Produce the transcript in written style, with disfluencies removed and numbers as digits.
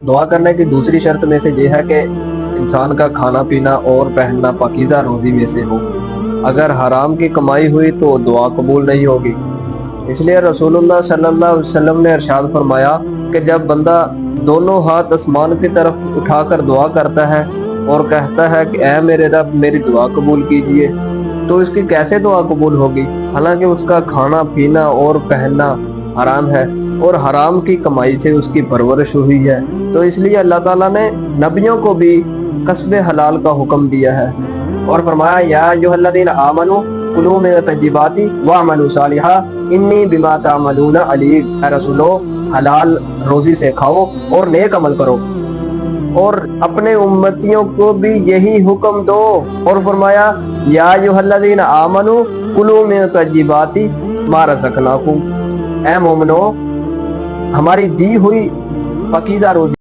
دعا کرنے کی دوسری شرط میں سے یہ ہے کہ انسان کا کھانا پینا اور پہننا پاکیزہ روزی میں سے ہو۔ اگر حرام کی کمائی ہوئی تو دعا قبول نہیں ہوگی۔ اس لیے رسول اللہ صلی اللہ علیہ وسلم نے ارشاد فرمایا کہ جب بندہ دونوں ہاتھ آسمان کی طرف اٹھا کر دعا کرتا ہے اور کہتا ہے کہ اے میرے رب میری دعا قبول کیجئے، تو اس کی کیسے دعا قبول ہوگی؟ حالانکہ اس کا کھانا پینا اور پہننا حرام ہے اور حرام کی کمائی سے اس کی پرورش ہوئی ہے۔ تو اس لیے اللہ تعالیٰ نے نبیوں کو بھی کسب حلال کا حکم دیا ہے اور فرمایا یا ایھا الذین آمنوا کلوا من الطیبات واعملوا صالحا انی بما تعملون علیم۔ اے رسولو حلال روزی سے کھاؤ اور نیک عمل کرو، اور اپنے امتیوں کو بھی یہی حکم دو، اور فرمایا یا ایھا الذین آمنوا کلوا من الطیبات ما رزقناکم۔ اے مومنو ہماری دی ہوئی پاکیزہ روزی